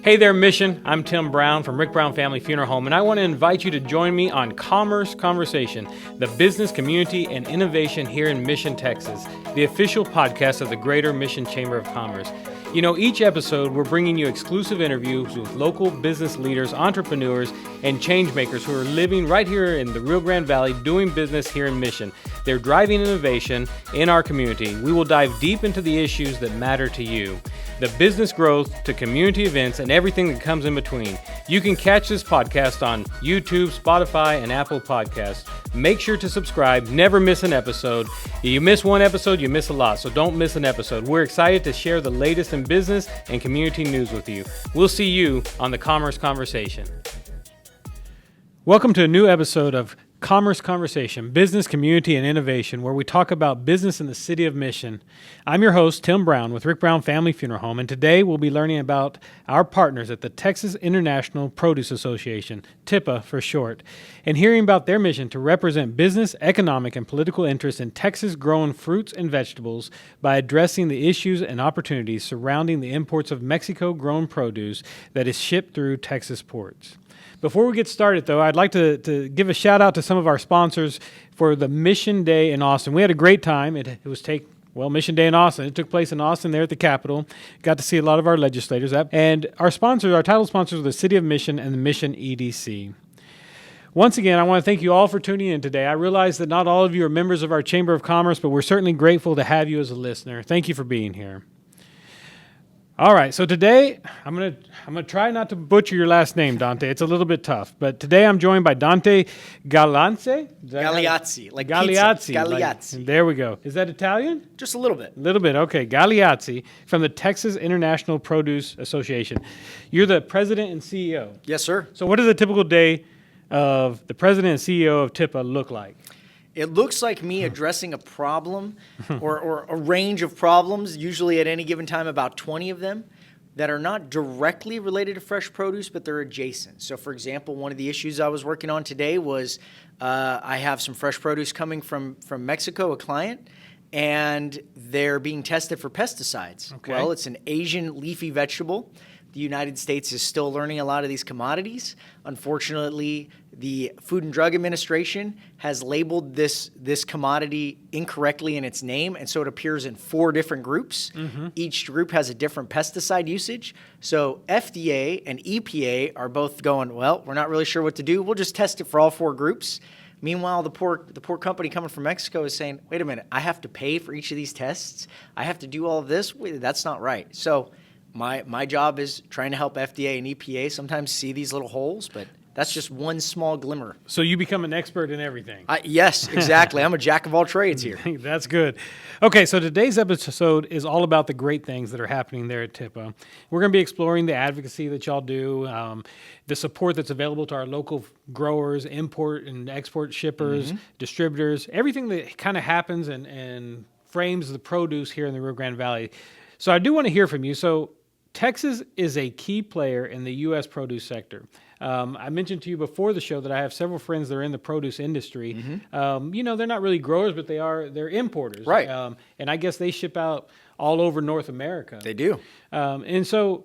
Hey there, Mission. I'm Tim Brown from Rick Brown Family Funeral Home, and I want to invite you to join me on Commerce Conversation, the business, community, and innovation here in Mission, Texas, the official podcast of the Greater Mission Chamber of Commerce. You know, each episode we're bringing you exclusive interviews with local business leaders, entrepreneurs, and change makers who are living right here in the Rio Grande Valley doing business here in Mission. They're driving innovation in our community. We will dive deep into the issues that matter to you, the business growth to community events and everything that comes in between. You can catch this podcast on YouTube, Spotify, and Apple Podcasts. Make sure to subscribe, never miss an episode. If you miss one episode, you miss a lot, so don't miss an episode. We're excited to share the latest in business and community news with you. We'll see you on the Commerce Conversation. Welcome to a new episode of Commerce Conversation, Business, Community, and Innovation, where we talk about business in the city of Mission. I'm your host, Tim Brown, with Rick Brown Family Funeral Home, and today we'll be learning about our partners at the Texas International Produce Association, TIPA for short, and hearing about their mission to represent business, economic, and political interests in Texas-grown fruits and vegetables by addressing the issues and opportunities surrounding the imports of Mexico-grown produce that is shipped through Texas ports. Before we get started, though, I'd like to give a shout-out to some of our sponsors for the Mission Day in Austin. We had a great time. Mission Day in Austin. It took place in Austin there at the Capitol. Got to see a lot of our legislators. And our sponsors, our title sponsors, are the City of Mission and the Mission EDC. Once again, I want to thank you all for tuning in today. I realize that not all of you are members of our Chamber of Commerce, but we're certainly grateful to have you as a listener. Thank you for being here. All right, so today I'm gonna try not to butcher your last name, Dante. It's a little bit tough, but today I'm joined by Dante Galeazzi. Galeazzi, like Galeazzi. pizza. Galeazzi. There we go. Is that Italian? Just a little bit. A little bit. Okay, Galeazzi from the Texas International Produce Association. You're the president and CEO. Yes, sir. So, what does a typical day of the president and CEO of TIPA look like? It looks like me addressing a problem or a range of problems, usually at any given time about 20 of them, that are not directly related to fresh produce, but they're adjacent. So, for example, one of the issues I was working on today was I have some fresh produce coming from Mexico, a client, and they're being tested for pesticides. Okay. Well, it's an Asian leafy vegetable. The United States is still learning a lot of these commodities. Unfortunately, the Food and Drug Administration has labeled this commodity incorrectly in its name, and so it appears in 4 different groups. Mm-hmm. Each group has a different pesticide usage. So FDA and EPA are both going, well, we're not really sure what to do. We'll just test it for all 4 groups. Meanwhile, the poor company coming from Mexico is saying, wait a minute, I have to pay for each of these tests? I have to do all of this? Wait, that's not right. So my job is trying to help FDA and EPA sometimes see these little holes, but that's just one small glimmer. So you become an expert in everything. Yes, exactly. I'm a jack of all trades here. That's good. Okay, so today's episode is all about the great things that are happening there at TIPA. We're going to be exploring the advocacy that y'all do, the support that's available to our local growers, import and export shippers, distributors, everything that kind of happens and frames the produce here in the Rio Grande Valley. So I do want to hear from you. So Texas is a key player in the U.S. produce sector. I mentioned to you before the show that I have several friends that are in the produce industry. Mm-hmm. They're not really growers, but they're importers. Right. And I guess they ship out all over North America. They do. And so,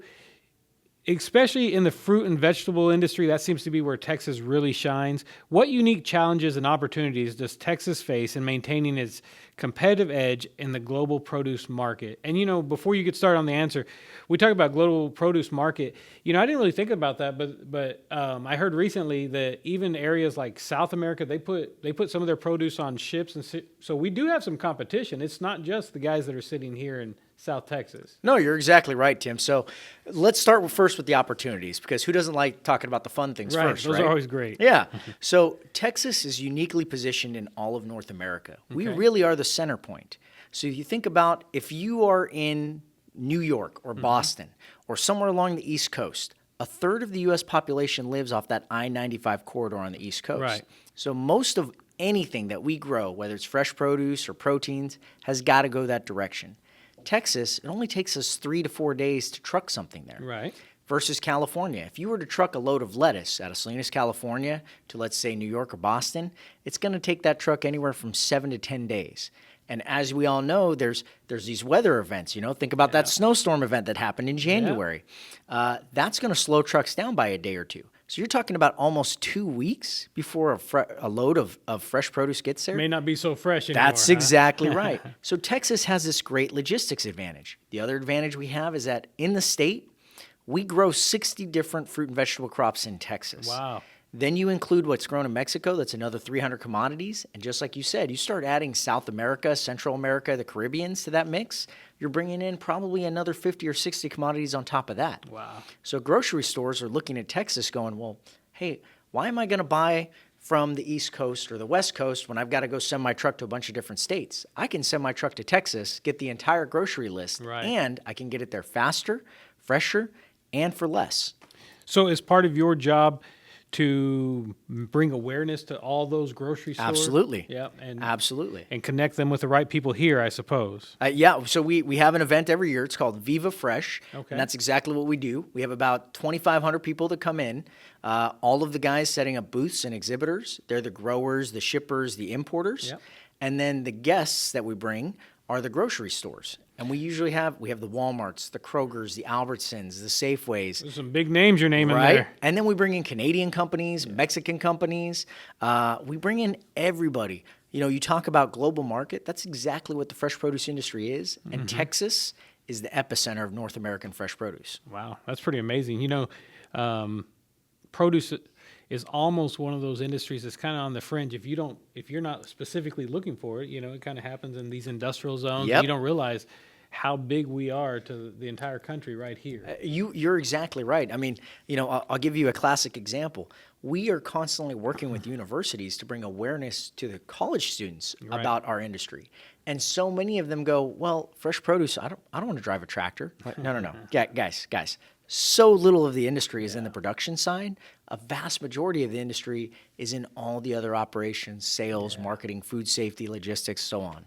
especially in the fruit and vegetable industry, that seems to be where Texas really shines. What unique challenges and opportunities does Texas face in maintaining its competitive edge in the global produce market? And, before you get started on the answer, we talk about global produce market. I didn't really think about that, but I heard recently that even areas like South America, they put some of their produce on ships. And so we do have some competition. It's not just the guys that are sitting here in South Texas. No, you're exactly right, Tim. So let's start first with the opportunities, because who doesn't like talking about the fun things first, right? Those are always great. Yeah. So Texas is uniquely positioned in all of North America. Okay. We really are the center point. So if you think about if you are in New York or Boston or somewhere along the East Coast, a third of the U.S. population lives off that I-95 corridor on the East Coast. Right. So most of anything that we grow, whether it's fresh produce or proteins, has got to go that direction. Texas, it only takes us 3 to 4 days to truck something there. Right. Versus California. If you were to truck a load of lettuce out of Salinas, California to, let's say, New York or Boston, it's going to take that truck anywhere from 7 to 10 days. And as we all know, there's these weather events. Think about that snowstorm event that happened in January. That's going to slow trucks down by a day or two. So you're talking about almost 2 weeks before a load of fresh produce gets there. May not be so fresh anymore. That's exactly right. So Texas has this great logistics advantage. The other advantage we have is that in the state, we grow 60 different fruit and vegetable crops in Texas. Wow. Then you include what's grown in Mexico, that's another 300 commodities. And just like you said, you start adding South America, Central America, the Caribbeans to that mix, you're bringing in probably another 50 or 60 commodities on top of that. Wow. So grocery stores are looking at Texas going, well, hey, why am I going to buy from the East Coast or the West Coast when I've got to go send my truck to a bunch of different states? I can send my truck to Texas, get the entire grocery list, and I can get it there faster, fresher, and for less. So as part of your job to bring awareness to all those grocery stores? Absolutely. Yeah, Absolutely. And connect them with the right people here, I suppose. So we have an event every year. It's called Viva Fresh, Okay. and that's exactly what we do. We have about 2,500 people that come in. All of the guys setting up booths and exhibitors. They're the growers, the shippers, the importers. Yep. And then the guests that we bring are the grocery stores. And we have the Walmarts, the Krogers, the Albertsons, the Safeways. There's some big names you're naming Right? there. And then we bring in Canadian companies, Mexican companies. We bring in everybody. You talk about global market. That's exactly what the fresh produce industry is. And Texas is the epicenter of North American fresh produce. Wow, that's pretty amazing. Produce is almost one of those industries that's kind of on the fringe. If you're not specifically looking for it, it kind of happens in these industrial zones. Yep. You don't realize how big we are to the entire country right here. You're exactly right. I mean, I'll give you a classic example. We are constantly working with universities to bring awareness to the college students about our industry. And so many of them go, well, fresh produce, I don't want to drive a tractor. No. Guys. So little of the industry is in the production side. A vast majority of the industry is in all the other operations, sales, marketing, food safety, logistics, so on.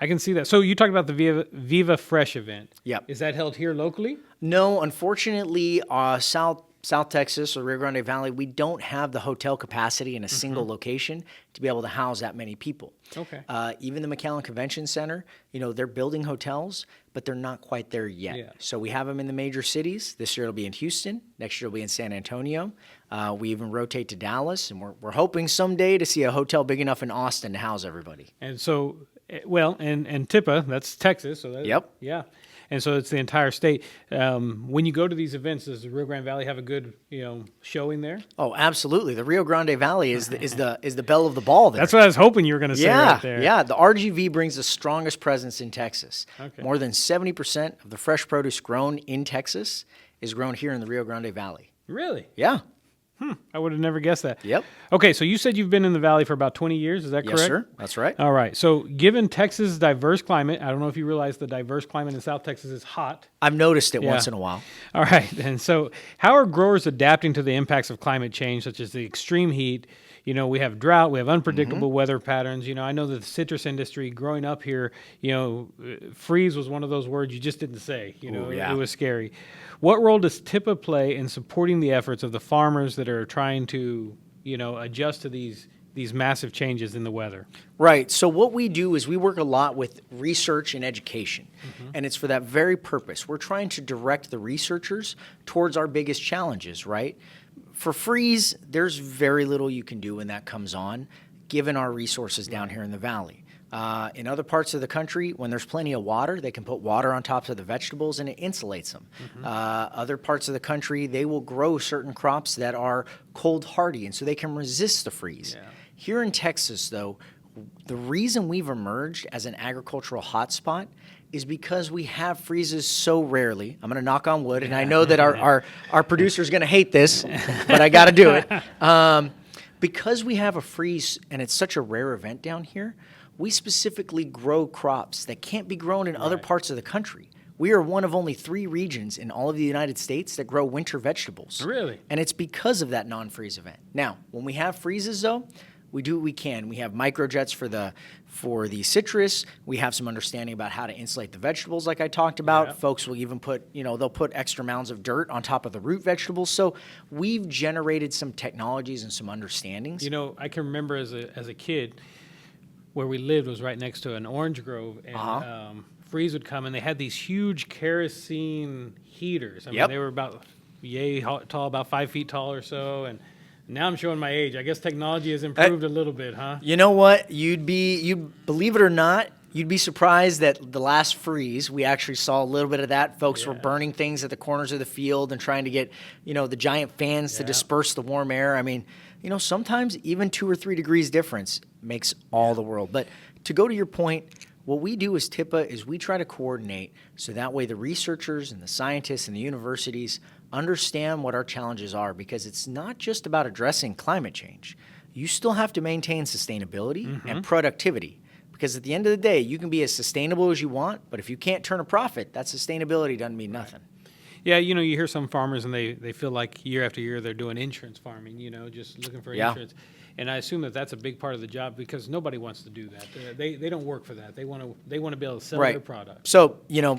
I can see that. So you talked about the Viva Fresh event. Yep. Is that held here locally? No, unfortunately, South Texas or Rio Grande Valley, we don't have the hotel capacity in a single location to be able to house that many people. Okay. Even the McAllen Convention Center, they're building hotels, but they're not quite there yet. Yeah. So we have them in the major cities. This year it'll be in Houston. Next year it'll be in San Antonio. We even rotate to Dallas, and we're hoping someday to see a hotel big enough in Austin to house everybody. And so, and Tipa, that's Texas. So Yep. Yeah. And so it's the entire state. When you go to these events, does the Rio Grande Valley have a good, showing there? Oh, absolutely. The Rio Grande Valley is the belle of the ball there. That's what I was hoping you were going to say right there. Yeah. The RGV brings the strongest presence in Texas. Okay. More than 70% of the fresh produce grown in Texas is grown here in the Rio Grande Valley. Really? Yeah. I would have never guessed that. Yep. Okay, so you said you've been in the valley for about 20 years. Is that correct? Yes, sir. That's right. All right. So given Texas' diverse climate, I don't know if you realize the diverse climate in South Texas is hot. I've noticed it once in a while. All right. And so how are growers adapting to the impacts of climate change, such as the extreme heat? We have drought, we have unpredictable weather patterns. I know that the citrus industry growing up here, freeze was one of those words you just didn't say. It was scary. What role does TIPA play in supporting the efforts of the farmers that are trying to, adjust to these massive changes in the weather? Right. So what we do is we work a lot with research and education, and it's for that very purpose. We're trying to direct the researchers towards our biggest challenges, right? For freeze, there's very little you can do when that comes on, given our resources down here in the valley. In other parts of the country, when there's plenty of water, they can put water on top of the vegetables and it insulates them. Other parts of the country, they will grow certain crops that are cold hardy, and so they can resist the freeze. Yeah. Here in Texas, though, the reason we've emerged as an agricultural hotspot is because we have freezes so rarely. I'm going to knock on wood, and I know that our producer's going to hate this, but I got to do it. Because we have a freeze, and it's such a rare event down here, we specifically grow crops that can't be grown in other parts of the country. We are one of only 3 regions in all of the United States that grow winter vegetables. Really? And it's because of that non-freeze event. Now, when we have freezes, though, we do what we can. We have microjets for the citrus. We have some understanding about how to insulate the vegetables, like I talked about. Yep. Folks will even put, they'll put extra mounds of dirt on top of the root vegetables. So we've generated some technologies and some understandings. I can remember as a kid, where we lived was right next to an orange grove, and freeze would come, and they had these huge kerosene heaters. I mean, they were about tall, about 5 feet tall or so, and now I'm showing my age. I guess technology has improved a little bit, huh? You know what? You believe it or not, you'd be surprised that the last freeze, we actually saw a little bit of that. Folks were burning things at the corners of the field and trying to get, the giant fans to disperse the warm air. I mean, sometimes even 2 or 3 degrees difference makes all the world. But to go to your point, what we do as TIPA is we try to coordinate so that way the researchers and the scientists and the universities understand what our challenges are, because it's not just about addressing climate change. You still have to maintain sustainability and productivity, because at the end of the day, you can be as sustainable as you want, but if you can't turn a profit, that sustainability doesn't mean nothing. Yeah, you hear some farmers and they feel like year after year they're doing insurance farming, just looking for insurance. And I assume that that's a big part of the job, because nobody wants to do that. They don't work for that. They want to be able to sell their product. So,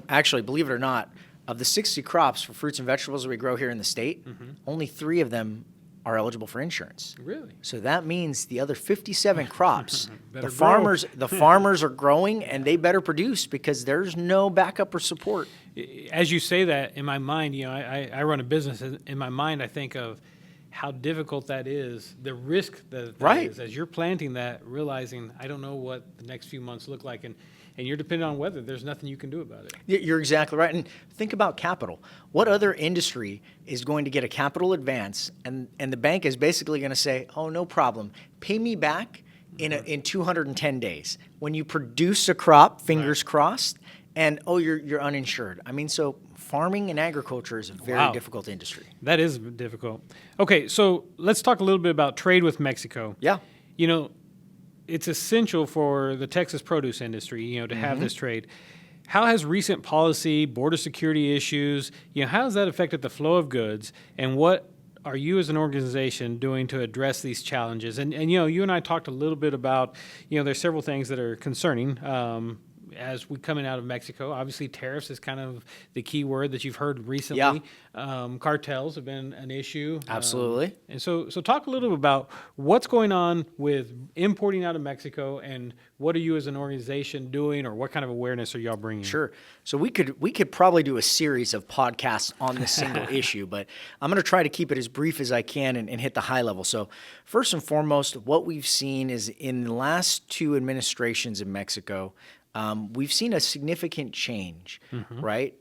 actually, believe it or not, of the 60 crops for fruits and vegetables that we grow here in the state, only 3 of them are eligible for insurance. Really? So that means the other 57 crops, the farmers are growing, and they better produce, because there's no backup or support. As you say that, in my mind, I run a business. In my mind, I think of how difficult that is, the risk that is, as you're planting that, realizing I don't know what the next few months look like, and you're dependent on weather. There's nothing you can do about it. You're exactly right. And think about capital. What other industry is going to get a capital advance, and the bank is basically going to say, oh, no problem, pay me back in 210 days. When you produce a crop, fingers crossed, and you're uninsured. I mean, so farming and agriculture is a very difficult industry. That is difficult. Okay, so let's talk a little bit about trade with Mexico. Yeah. It's essential for the Texas produce industry, to have this trade. How has recent policy, border security issues, how has that affected the flow of goods, and what are you as an organization doing to address these challenges? And you and I talked a little bit about, there's several things that are concerning as we coming out of Mexico. Obviously, tariffs is kind of the key word that you've heard recently. Cartels have been an issue. Absolutely. And so talk a little bit about what's going on with importing out of Mexico, and what are you as an organization doing, or what kind of awareness are y'all bringing? Sure. So we could probably do a series of podcasts on this single issue, but I'm going to try to keep it as brief as I can and hit the high level. So first and foremost, what we've seen is in the last 2 administrations in Mexico, we've seen a significant change, right?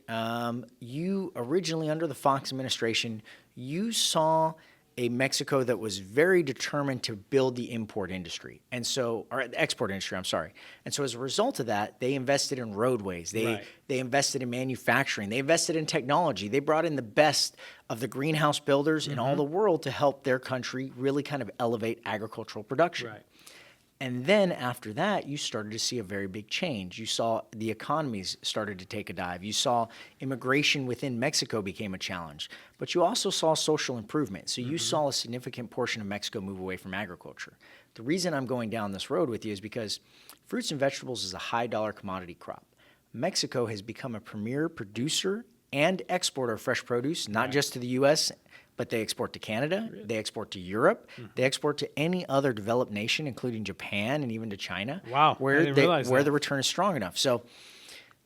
You originally, under the Fox administration, you saw a Mexico that was very determined to build the import industry, or the export industry, I'm sorry. And so as a result of that, they invested in roadways. They invested in manufacturing. They invested in technology. They brought in the best of the greenhouse builders in all the world to help their country really kind of elevate agricultural production. Right. And then after that, you started to see a very big change. You saw the economies started to take a dive. You saw immigration within Mexico became a challenge. But you also saw social improvement. So you saw a significant portion of Mexico move away from agriculture. The reason I'm going down this road with you is because fruits and vegetables is a high-dollar commodity crop. Mexico has become a premier producer and exporter of fresh produce, not just to the U.S., but they export to Canada, they export to Europe, they export to any other developed nation, including Japan and even to China, where the return is strong enough. So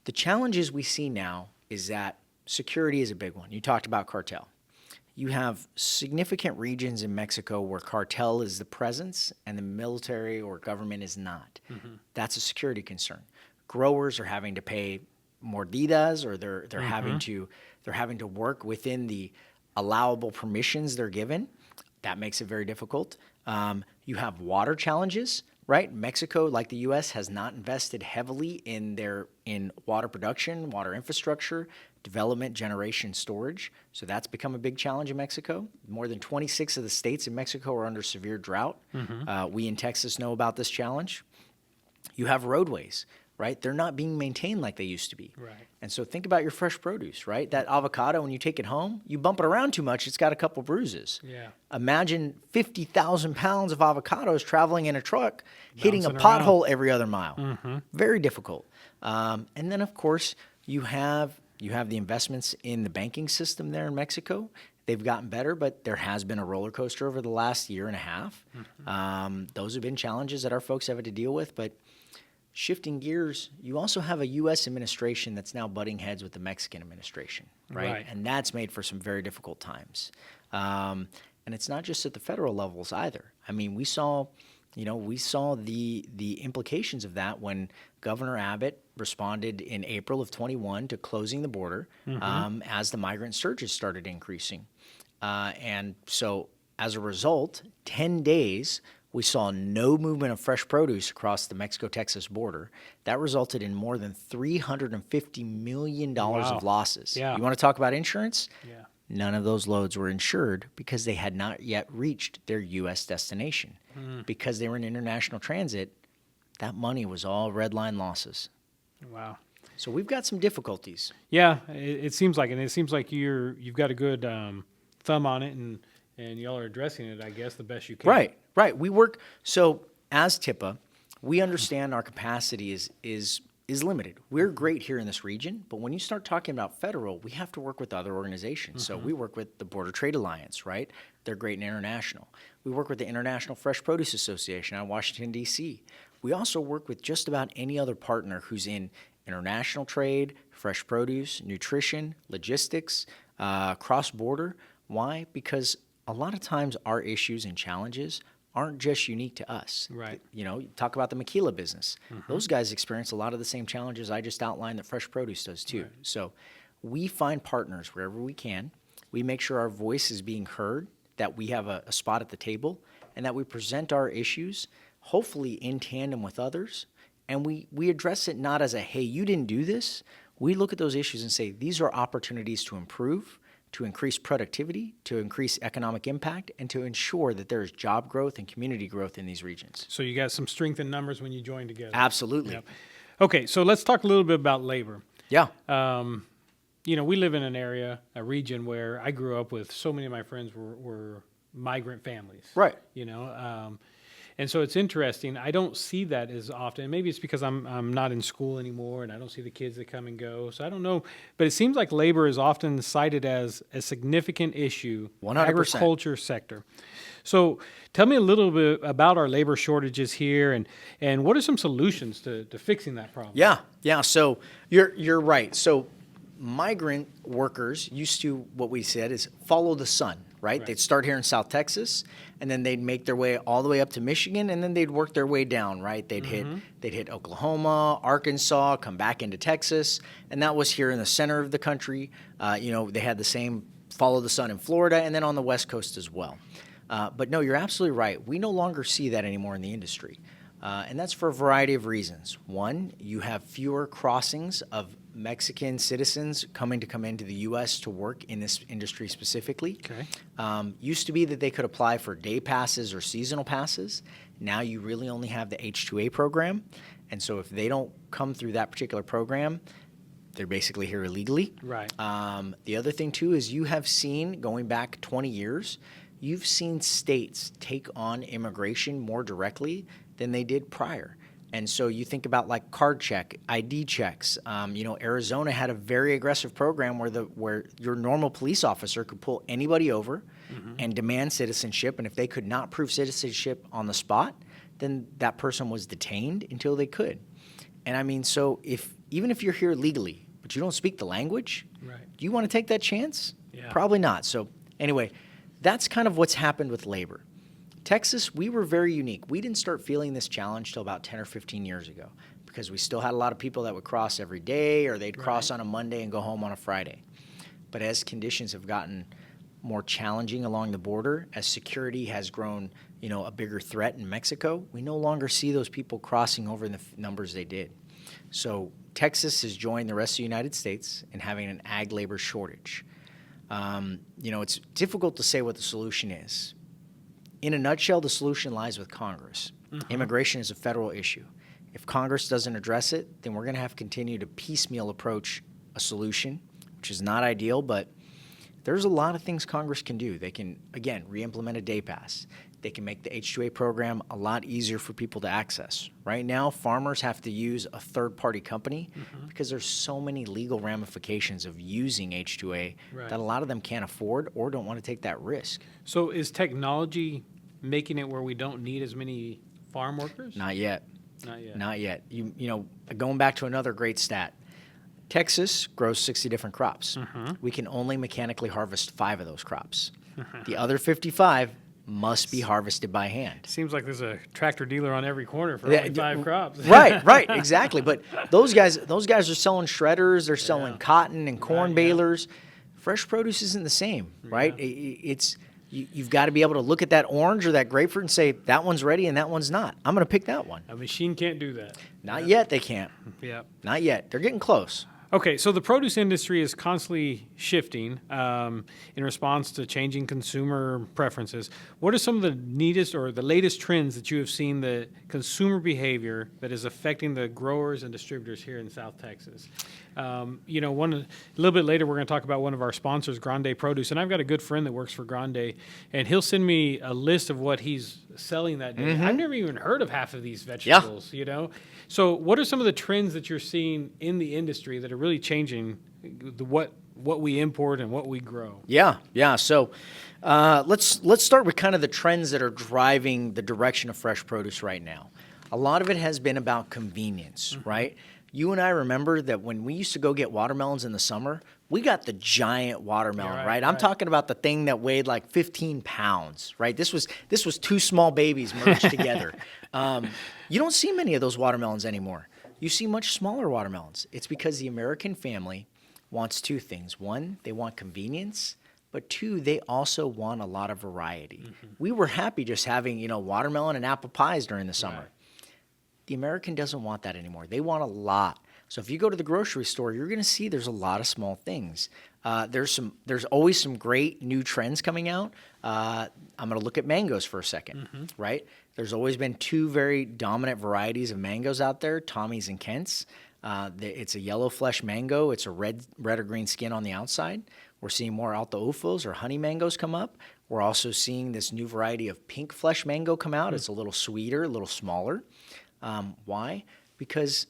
the challenges we see now is that security is a big one. You talked about cartel. You have significant regions in Mexico where cartel is the presence and the military or government is not. That's a security concern. Growers are having to pay mordidas, or they're having to work within the allowable permissions they're given. That makes it very difficult. You have water challenges, right? Mexico, like the U.S., has not invested heavily in water production, water infrastructure, development, generation, storage. So that's become a big challenge in Mexico. More than 26 of the states in Mexico are under severe drought. We in Texas know about this challenge. You have roadways, right? They're not being maintained like they used to be. Right. And so think about your fresh produce, right? That avocado, when you take it home, you bump it around too much, it's got a couple bruises. Yeah. Imagine 50,000 pounds of avocados traveling in a truck, hitting a pothole every other mile. Very difficult. And then, of course, you have the investments in the banking system there in Mexico. They've gotten better, but there has been a roller coaster over the last year and a half. Those have been challenges that our folks have had to deal with, but shifting gears, you also have a U.S. administration that's now butting heads with the Mexican administration, right? And that's made for some very difficult times. And it's not just at the federal levels either. I mean, we saw the implications of that when Governor Abbott responded in April of 21 to closing the border as the migrant surges started increasing. And so as a result, 10 days, we saw no movement of fresh produce across the Mexico-Texas border. That resulted in more than $350 million of losses. Yeah. You want to talk about insurance? Yeah. None of those loads were insured because they had not yet reached their U.S. destination. Because they were in international transit, that money was all red line losses. Wow. So we've got some difficulties. Yeah, it seems like, and it seems like you've got a good thumb on it, and y'all are addressing it, I guess, the best you can. Right. We work. So as TIPA, we understand our capacity is limited. We're great here in this region, but when you start talking about federal, we have to work with other organizations. So we work with the Border Trade Alliance, right? They're great and international. We work with the International Fresh Produce Association out of Washington, D.C. We also work with just about any other partner who's in international trade, fresh produce, nutrition, logistics, cross-border. Why? Because a lot of times our issues and challenges aren't just unique to us. Right. You know, talk about the maquila business. Those guys experience a lot of the same challenges I just outlined that fresh produce does too. Right. So we find partners wherever we can. We make sure our voice is being heard, that we have a spot at the table, and that we present our issues, hopefully in tandem with others. And we address it not as a, hey, you didn't do this. We look at those issues and say, these are opportunities to improve, to increase productivity, to increase economic impact, and to ensure that there is job growth and community growth in these regions. So you got some strength in numbers when you join together. Absolutely. Yep. Okay, so let's talk a little bit about labor. Yeah. You know, we live in an area, a region where I grew up with so many of my friends were migrant families. Right. You know, and so it's interesting. I don't see that as often. Maybe it's because I'm not in school anymore and I don't see the kids that come and go. So I don't know. But it seems like labor is often cited as a significant issue. 100%. Agriculture sector. So tell me a little bit about our labor shortages here and what are some solutions to fixing that problem? Yeah. So you're right. So migrant workers used to, what we said is follow the sun, right? They'd start here in South Texas, and then they'd make their way all the way up to Michigan, and then they'd work their way down, right? They'd hit Oklahoma, Arkansas, come back into Texas, and that was here in the center of the country. You know, they had the same follow the sun in Florida, and then on the West Coast as well. But no, you're absolutely right. We no longer see that anymore in the industry. And that's for a variety of reasons. One, you have fewer crossings of Mexican citizens come into the U.S. to work in this industry specifically. Okay. Used to be that they could apply for day passes or seasonal passes. Now you really only have the H-2A program. And so if they don't come through that particular program, they're basically here illegally. Right. The other thing, too, is you have seen, going back 20 years, you've seen states take on immigration more directly than they did prior. And so you think about like card check, ID checks. You know, Arizona had a very aggressive program where your normal police officer could pull anybody over and demand citizenship. And if they could not prove citizenship on the spot, then that person was detained until they could. And I mean, so even if you're here legally, but you don't speak the language, Right. do you want to take that chance? Yeah. Probably not. So anyway, that's kind of what's happened with labor. Texas, we were very unique. We didn't start feeling this challenge till about 10 or 15 years ago because we still had a lot of people that would cross every day or they'd cross on a Monday and go home on a Friday. But as conditions have gotten more challenging along the border, as security has grown, you know, a bigger threat in Mexico, we no longer see those people crossing over in the numbers they did. So Texas has joined the rest of the United States in having an ag labor shortage. You know, it's difficult to say what the solution is. In a nutshell, the solution lies with Congress. Immigration is a federal issue. If Congress doesn't address it, then we're going to have to continue to piecemeal approach a solution, which is not ideal, but there's a lot of things Congress can do. They can, again, re-implement a day pass. They can make the H-2A program a lot easier for people to access. Right now, farmers have to use a third-party company because there's so many legal ramifications of using H-2A that a lot of them can't afford or don't want to take that risk. So is technology making it where we don't need as many farm workers? Not yet. Not yet. Not yet. Going back to another great stat, Texas grows 60 different crops. We can only mechanically harvest 5 of those crops. The other 55 must be harvested by hand. Seems like there's a tractor dealer on every corner for only 5 crops. Right, exactly. But those guys are selling shredders, they're selling cotton and corn balers. Fresh produce isn't the same, right? You've got to be able to look at that orange or that grapefruit and say, that one's ready and that one's not. I'm going to pick that one. A machine can't do that. Not yet, they can't. Yeah. Not yet. They're getting close. Okay, so the produce industry is constantly shifting in response to changing consumer preferences. What are some of the neatest or the latest trends that you have seen the consumer behavior that is affecting the growers and distributors here in South Texas? A little bit later, we're going to talk about one of our sponsors, Grande Produce, and I've got a good friend that works for Grande, and he'll send me a list of what he's selling that day. I've never even heard of half of these vegetables, So what are some of the trends that you're seeing in the industry that are really changing what we import and what we grow? Yeah. So let's start with kind of the trends that are driving the direction of fresh produce right now. A lot of it has been about convenience, right? You and I remember that when we used to go get watermelons in the summer, we got the giant watermelon, right? I'm talking about the thing that weighed like 15 pounds, right? This was 2 small babies merged together. You don't see many of those watermelons anymore. You see much smaller watermelons. It's because the American family wants 2 things. 1, they want convenience, but 2, they also want a lot of variety. We were happy just having, watermelon and apple pies during the summer. Right. The American doesn't want that anymore. They want a lot. So if you go to the grocery store, you're going to see there's a lot of small things. There's always some great new trends coming out. I'm going to look at mangoes for a second, right? There's always been 2 very dominant varieties of mangoes out there, Tommy's and Kent's. It's a yellow flesh mango. It's a red or green skin on the outside. We're seeing more Alto Ufos or honey mangoes come up. We're also seeing this new variety of pink flesh mango come out. It's a little sweeter, a little smaller. Why? Because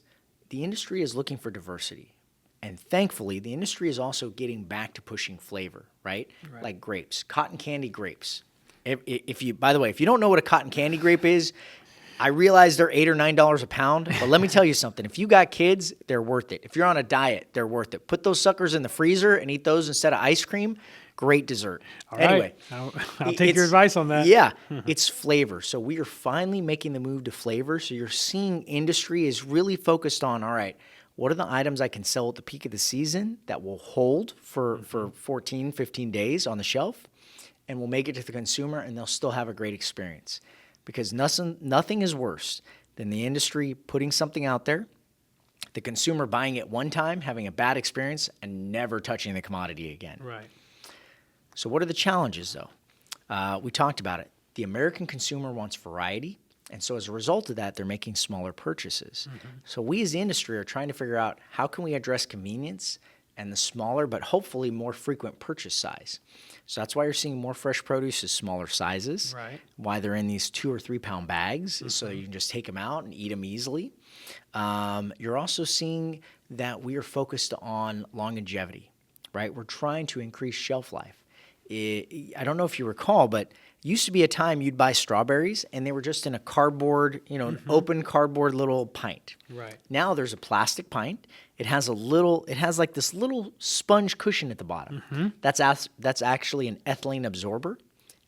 the industry is looking for diversity. And thankfully, the industry is also getting back to pushing flavor, right? Like grapes, cotton candy grapes. By the way, if you don't know what a cotton candy grape is, I realize they're $8 or $9 a pound, but let me tell you something. If you got kids, they're worth it. If you're on a diet, they're worth it. Put those suckers in the freezer and eat those instead of ice cream. Great dessert. All anyway, right. I'll take your advice on that. Yeah, it's flavor. So we are finally making the move to flavor. So you're seeing industry is really focused on, all right, what are the items I can sell at the peak of the season that will hold for 14, 15 days on the shelf and will make it to the consumer and they'll still have a great experience. Because nothing is worse than the industry putting something out there, the consumer buying it one time, having a bad experience, and never touching the commodity again. Right. So what are the challenges, though? We talked about it. The American consumer wants variety, and so as a result of that, they're making smaller purchases. So we as the industry are trying to figure out how can we address convenience and the smaller but hopefully more frequent purchase size. So that's why you're seeing more fresh produce is smaller sizes. Right. Why they're in these 2 or 3 pound bags is so you can just take them out and eat them easily. You're also seeing that we are focused on longevity, right? We're trying to increase shelf life. I don't know if you recall, but used to be a time you'd buy strawberries and they were just in a cardboard, an open cardboard little pint. Right. Now there's a plastic pint. It has like this little sponge cushion at the bottom. That's actually an ethylene absorber,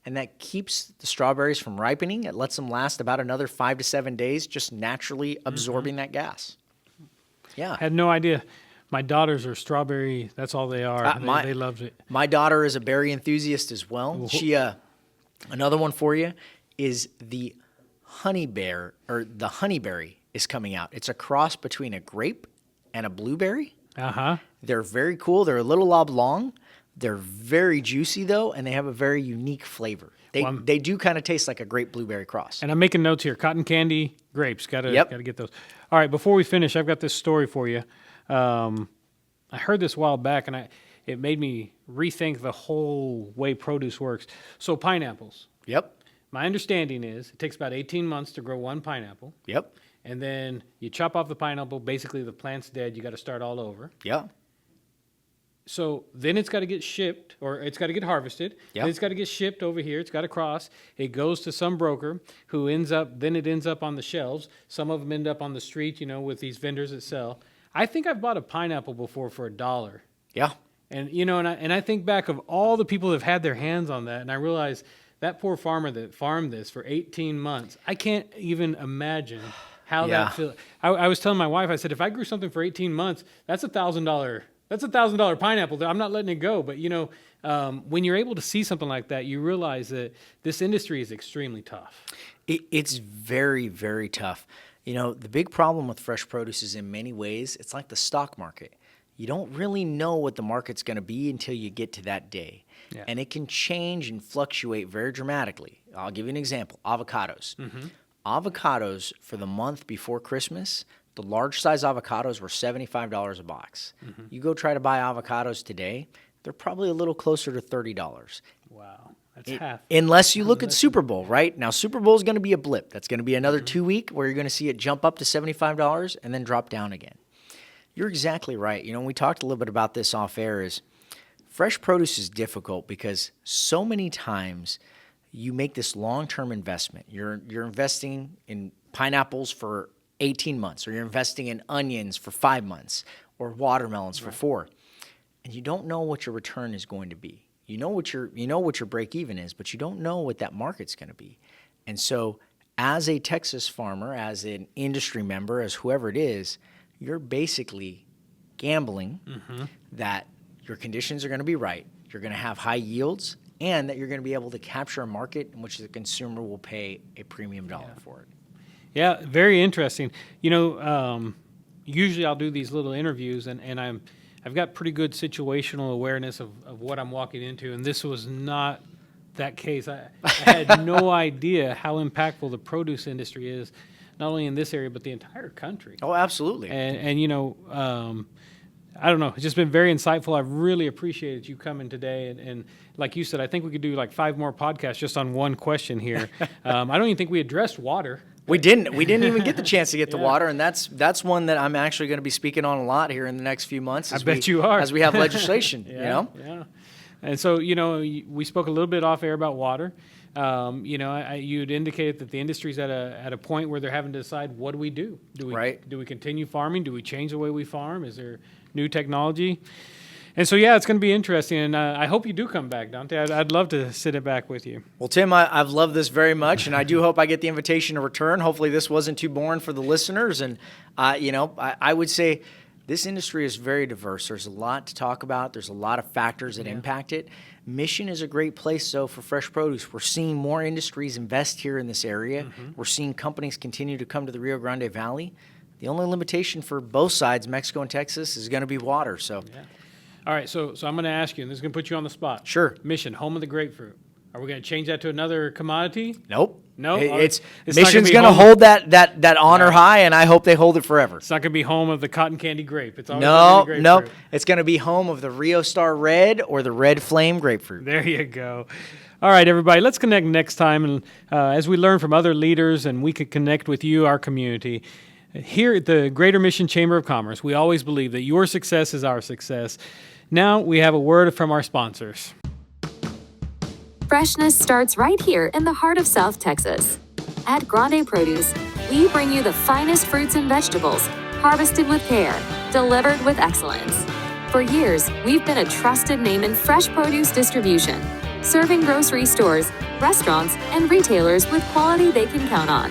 and that keeps the strawberries from ripening. It lets them last about another 5 to 7 days, just naturally absorbing that gas. Yeah. I had no idea. My daughters are strawberry. That's all they are. They loved it. My daughter is a berry enthusiast as well. She, another one for you is the honeyberry is coming out. It's a cross between a grape and a blueberry. They're very cool. They're a little oblong. They're very juicy though, and they have a very unique flavor. They do kind of taste like a grape blueberry cross. And I'm making notes here. Cotton candy, grapes. Gotta get those. All right, before we finish, I've got this story for you. I heard this a while back, and it made me rethink the whole way produce works. So pineapples. Yep. My understanding is it takes about 18 months to grow one pineapple. Yep. And then you chop off the pineapple. Basically, the plant's dead. You got to start all over. Yeah. So then it's got to get shipped, or it's got to get harvested. Yep. Then it's got to get shipped over here. It's got to cross. It goes to some broker who ends up on the shelves. Some of them end up on the street, with these vendors that sell. I think I've bought a pineapple before for $1. Yeah. And, and I think back of all the people that have had their hands on that, and I realize that poor farmer that farmed this for 18 months, I can't even imagine how that feels. I was telling my wife, I said, if I grew something for 18 months, that's $1,000. That's $1,000 pineapple. I'm not letting it go. But, when you're able to see something like that, you realize that this industry is extremely tough. It's very, very tough. The big problem with fresh produce is in many ways, it's like the stock market. You don't really know what the market's going to be until you get to that day. Yeah. And it can change and fluctuate very dramatically. I'll give you an example. Avocados. Mm-hmm. Avocados for the month before Christmas, the large size avocados were $75 a box. Mm-hmm. You go try to buy avocados today, they're probably a little closer to $30. Wow. That's half. Unless you look at Super Bowl, right? Now, Super Bowl is going to be a blip. That's going to be another 2 week where you're going to see it jump up to $75 and then drop down again. You're exactly right. We talked a little bit about this off air is fresh produce is difficult because so many times you make this long-term investment. You're investing in pineapples for 18 months, or you're investing in onions for 5 months, or watermelons for 4. And you don't know what your return is going to be. You know what your break even is, but you don't know what that market's going to be. And so as a Texas farmer, as an industry member, as whoever it is, you're basically gambling that your conditions are going to be right, you're going to have high yields, and that you're going to be able to capture a market in which the consumer will pay a premium dollar for it. Yeah, very interesting. Usually I'll do these little interviews, and I've got pretty good situational awareness of what I'm walking into, and this was not that case. I had no idea how impactful the produce industry is, not only in this area, but the entire country. Oh, absolutely. And I don't know. It's just been very insightful. I've really appreciated you coming today. And like you said, I think we could do like 5 more podcasts just on one question here. I don't even think we addressed water. We didn't even get the chance to get to water, and that's one that I'm actually going to be speaking on a lot here in the next few months. I bet you are. As we have legislation, Yeah. And so, we spoke a little bit off air about water. You'd indicated that the industry's at a point where they're having to decide, what do we do? Do we continue farming? Do we change the way we farm? Is there new technology? And so, it's going to be interesting, and I hope you do come back, Dante. I'd love to sit it back with you. Well, Tim, I've loved this very much, and I do hope I get the invitation to return. Hopefully this wasn't too boring for the listeners, and, I would say this industry is very diverse. There's a lot to talk about. There's a lot of factors that impact it. Mission is a great place, though, for fresh produce. We're seeing more industries invest here in this area. Mm-hmm. We're seeing companies continue to come to the Rio Grande Valley. The only limitation for both sides, Mexico and Texas, is going to be water. So. Yeah. All right, so I'm going to ask you, and this is going to put you on the spot. Sure. Mission, home of the grapefruit. Are we going to change that to another commodity? Nope. No? It's Mission's going to hold that honor high, and I hope they hold it forever. It's not going to be home of the cotton candy grape. It's always going to be grapefruit. No. It's going to be home of the Rio Star Red or the Red Flame grapefruit. There you go. All right, everybody, let's connect next time, and as we learn from other leaders and we could connect with you, our community. Here at the Greater Mission Chamber of Commerce, we always believe that your success is our success. Now we have a word from our sponsors. Freshness starts right here in the heart of South Texas. At Grande Produce, we bring you the finest fruits and vegetables, harvested with care, delivered with excellence. For years, we've been a trusted name in fresh produce distribution, serving grocery stores, restaurants, and retailers with quality they can count on.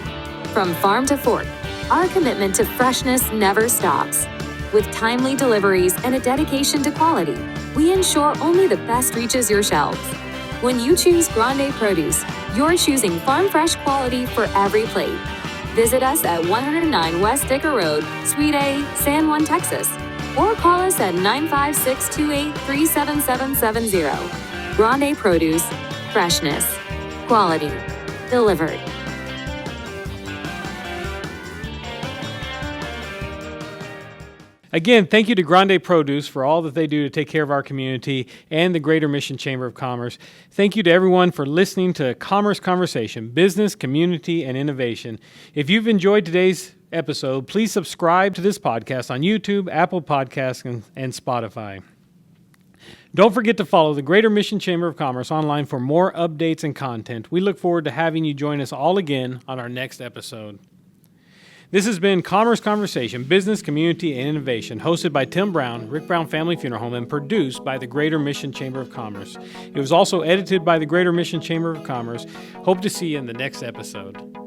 From farm to fork, our commitment to freshness never stops. With timely deliveries and a dedication to quality, we ensure only the best reaches your shelves. When you choose Grande Produce, you're choosing farm fresh quality for every plate. Visit us at 109 West Dicker Road, Suite A, San Juan, Texas, or call us at 956-283-7770. Grande Produce, freshness, quality, delivered. Again, thank you to Grande Produce for all that they do to take care of our community and the Greater Mission Chamber of Commerce. Thank you to everyone for listening to Commerce Conversation, Business, Community, and Innovation. If you've enjoyed today's episode, please subscribe to this podcast on YouTube, Apple Podcasts, and Spotify. Don't forget to follow the Greater Mission Chamber of Commerce online for more updates and content. We look forward to having you join us all again on our next episode. This has been Commerce Conversation, Business, Community, and Innovation, hosted by Tim Brown, Rick Brown Family Funeral Home, and produced by the Greater Mission Chamber of Commerce. It was also edited by the Greater Mission Chamber of Commerce. Hope to see you in the next episode.